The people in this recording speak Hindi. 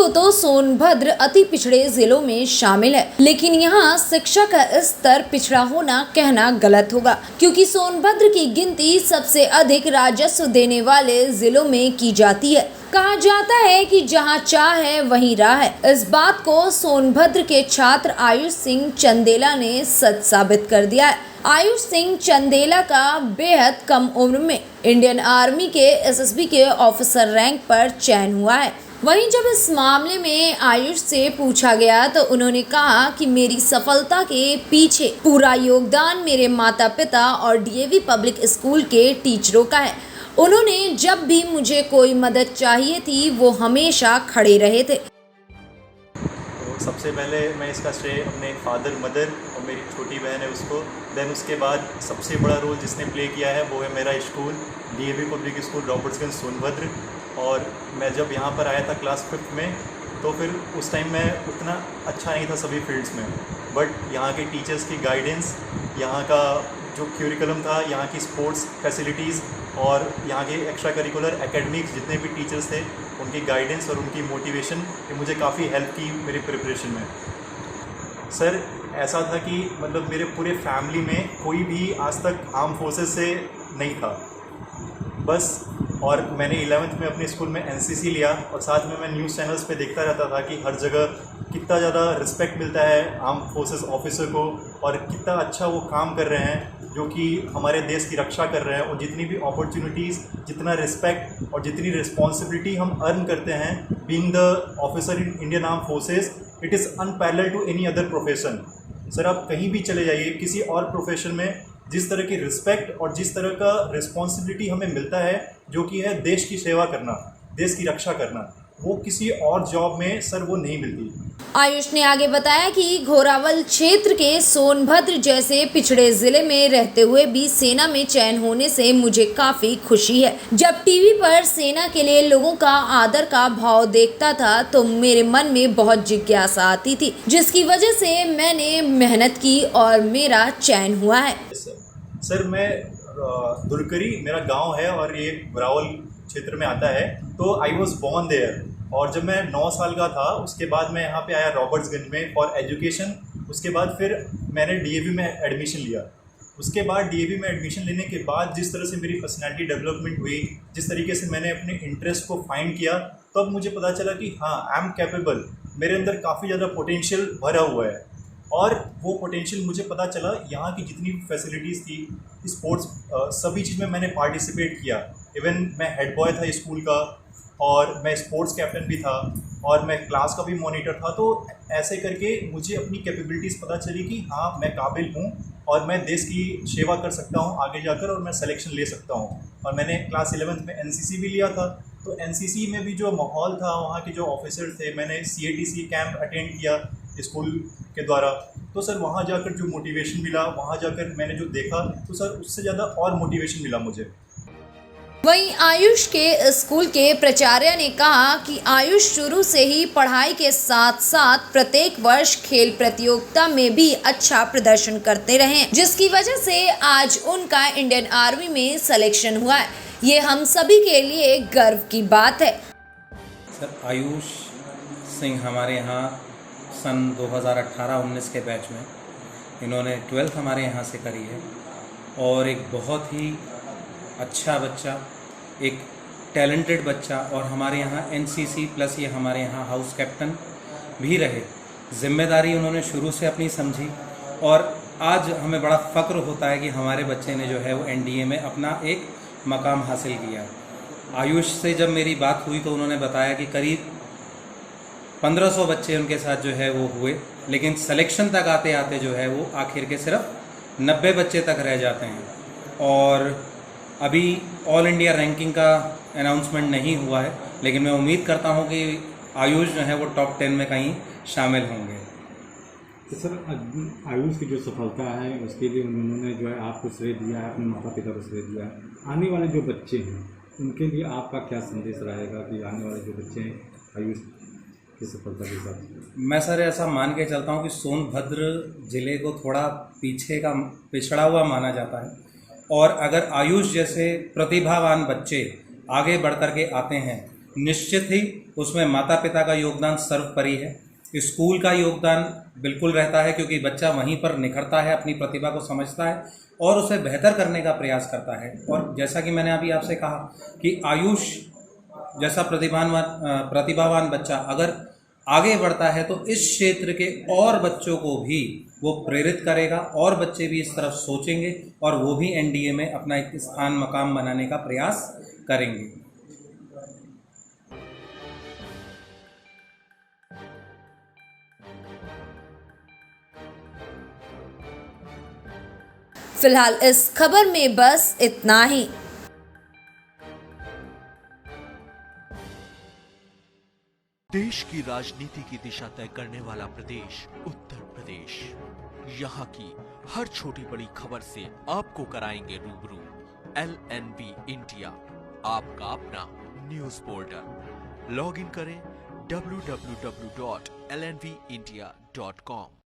को तो सोनभद्र अति पिछड़े जिलों में शामिल है, लेकिन यहाँ शिक्षा का स्तर पिछड़ा होना कहना गलत होगा, क्योंकि सोनभद्र की गिनती सबसे अधिक राजस्व देने वाले जिलों में की जाती है। कहा जाता है कि जहाँ चाह है वहीं राह है। इस बात को सोनभद्र के छात्र आयुष सिंह चंदेला ने सच साबित कर दिया है। आयुष सिंह चंदेला का बेहद कम उम्र में इंडियन आर्मी के एसएसबी के ऑफिसर रैंक पर चयन हुआ है। वहीं जब इस मामले में आयुष से पूछा गया तो उन्होंने कहा कि मेरी सफलता के पीछे पूरा योगदान मेरे माता पिता और डीएवी पब्लिक स्कूल के टीचरों का है। उन्होंने जब भी मुझे कोई मदद चाहिए थी वो हमेशा खड़े रहे थे। तो सबसे पहले मैं इसका श्रेय अपने फादर मदर और मेरी छोटी बहन है उसको, देन उसके बाद सबसे बड़ा रोल जिसने प्ले किया है वो है मेरा school DAV public school Robertsganj Sonbhadra. और मैं जब यहाँ पर आया था क्लास 5th में तो फिर उस टाइम मैं उतना अच्छा नहीं था सभी फील्ड्स में, बट यहाँ के टीचर्स की गाइडेंस, यहाँ का जो क्यूरिकुलम था, यहाँ की स्पोर्ट्स फैसिलिटीज़ और यहाँ के एक्स्ट्रा करिकुलर एकेडमिक्स जितने भी टीचर्स थे उनकी गाइडेंस और उनकी मोटिवेशन ये मुझे काफ़ी हेल्प की मेरी प्रिपरेशन में। सर ऐसा था कि मतलब मेरे पूरे फैमिली में कोई भी आज तक आर्म फोर्सेस से नहीं था बस। और मैंने 11th में अपने स्कूल में एनसीसी लिया और साथ में मैं न्यूज़ चैनल्स पे देखता रहता था कि हर जगह कितना ज़्यादा रिस्पेक्ट मिलता है आर्म फोर्सेस ऑफिसर को और कितना अच्छा वो काम कर रहे हैं जो कि हमारे देश की रक्षा कर रहे हैं। और जितनी भी अपॉर्चुनिटीज़, जितना रिस्पेक्ट और जितनी रिस्पॉन्सिबिलिटी हम अर्न करते हैं being the officer in Indian arm forces, it is unparalleled to any other profession. Sir आप कहीं भी चले जाइए किसी और प्रोफेशन में जिस तरह की रिस्पेक्ट और जिस तरह का रिस्पॉन्सिबिलिटी हमें मिलता है जो कि है देश की सेवा करना, देश की रक्षा करना, वो किसी और जॉब में सर वो नहीं मिलती। आयुष ने आगे बताया कि घोरावल क्षेत्र के सोनभद्र जैसे पिछड़े जिले में रहते हुए भी सेना में चयन होने से मुझे काफी खुशी है। जब टीवी पर सेना के लिए लोगों का आदर का भाव देखता था तो मेरे मन में बहुत जिज्ञासा आती थी, जिसकी वजह से मैंने मेहनत की और मेरा चयन हुआ है। सर मैं दुरकरी मेरा गांव है और ये घोरावल क्षेत्र में आता है, तो आई वॉज बॉर्न देयर। और जब मैं 9 साल का था उसके बाद मैं यहाँ पे आया रॉबर्ट्सगंज में फॉर एजुकेशन। उसके बाद फिर मैंने डीएवी में एडमिशन लिया। उसके बाद डीएवी में एडमिशन लेने के बाद जिस तरह से मेरी पर्सनैलिटी डेवलपमेंट हुई, जिस तरीके से मैंने अपने इंटरेस्ट को फाइंड किया, तब मुझे पता चला कि हाँ आई एम कैपेबल, मेरे अंदर काफ़ी ज़्यादा पोटेंशियल भरा हुआ है। और वो पोटेंशियल मुझे पता चला यहाँ की जितनी भी फैसिलिटीज़ थी, स्पोर्ट्स, सभी चीज़ में मैंने पार्टिसिपेट किया। इवन मैं हेड बॉय था स्कूल का और मैं स्पोर्ट्स कैप्टन भी था और मैं क्लास का भी मॉनिटर था। तो ऐसे करके मुझे अपनी कैपेबिलिटीज़ पता चली कि हाँ मैं काबिल हूँ और मैं देश की सेवा कर सकता हूँ आगे जाकर और मैं सिलेक्शन ले सकता हूँ। और मैंने क्लास 11th में एनसीसी भी लिया था। तो एनसीसी में भी जो माहौल था, वहाँ के जो ऑफिसर थे, मैंने सीएटीसी कैंप अटेंड किया स्कूल के द्वारा। तो सर वहाँ जाकर जो मोटिवेशन मिला, वहाँ जाकर मैंने जो देखा, तो सर उससे ज़्यादा और मोटिवेशन मिला मुझे। वहीं आयुष के स्कूल के प्राचार्य ने कहा कि आयुष शुरू से ही पढ़ाई के साथ साथ प्रत्येक वर्ष खेल प्रतियोगिता में भी अच्छा प्रदर्शन करते रहे, जिसकी वजह से आज उनका इंडियन आर्मी में सिलेक्शन हुआ है। ये हम सभी के लिए गर्व की बात है। सर आयुष सिंह हमारे यहाँ सन 2018-19 के बैच में इन्होंने 12th हमारे यहाँ से करी है और एक बहुत ही अच्छा बच्चा, एक टैलेंटेड बच्चा, और हमारे यहाँ एनसीसी प्लस ये हमारे यहाँ हाउस कैप्टन भी रहे। जिम्मेदारी उन्होंने शुरू से अपनी समझी और आज हमें बड़ा फ़ख्र होता है कि हमारे बच्चे ने जो है वो एनडीए में अपना एक मकाम हासिल किया। आयुष से जब मेरी बात हुई तो उन्होंने बताया कि करीब 1500 बच्चे उनके साथ जो है वो हुए, लेकिन सिलेक्शन तक आते आते जो है वो आखिर के सिर्फ 90 बच्चे तक रह जाते हैं। और अभी ऑल इंडिया रैंकिंग का अनाउंसमेंट नहीं हुआ है, लेकिन मैं उम्मीद करता हूं कि आयुष जो है वो टॉप 10 में कहीं शामिल होंगे। तो सर आयुष की जो सफलता है उसके लिए उन्होंने जो है आपको श्रेय दिया है, अपने माता पिता को श्रेय दिया है। आने वाले जो बच्चे हैं उनके लिए आपका क्या संदेश रहेगा कि आने वाले जो बच्चे हैं आयुष की सफलता के साथ? मैं सर ऐसा मान के चलता हूँ कि सोनभद्र ज़िले को थोड़ा पिछड़ा हुआ माना जाता है, और अगर आयुष जैसे प्रतिभावान बच्चे आगे बढ़ कर के आते हैं निश्चित ही उसमें माता पिता का योगदान सर्वोपरि है। स्कूल का योगदान बिल्कुल रहता है, क्योंकि बच्चा वहीं पर निखरता है, अपनी प्रतिभा को समझता है और उसे बेहतर करने का प्रयास करता है। और जैसा कि मैंने अभी आपसे कहा कि आयुष जैसा प्रतिभावान बच्चा अगर आगे बढ़ता है तो इस क्षेत्र के और बच्चों को भी वो प्रेरित करेगा और बच्चे भी इस तरफ सोचेंगे और वो भी एनडीए में अपना एक स्थान मकाम बनाने का प्रयास करेंगे। फिलहाल इस खबर में बस इतना ही। देश की राजनीति की दिशा तय करने वाला प्रदेश उत्तर प्रदेश। यहाँ की हर छोटी बड़ी खबर से आपको कराएंगे रूबरू। LNV इंडिया, आपका अपना न्यूज पोर्टल। लॉग इन करें www.lnvindia.com।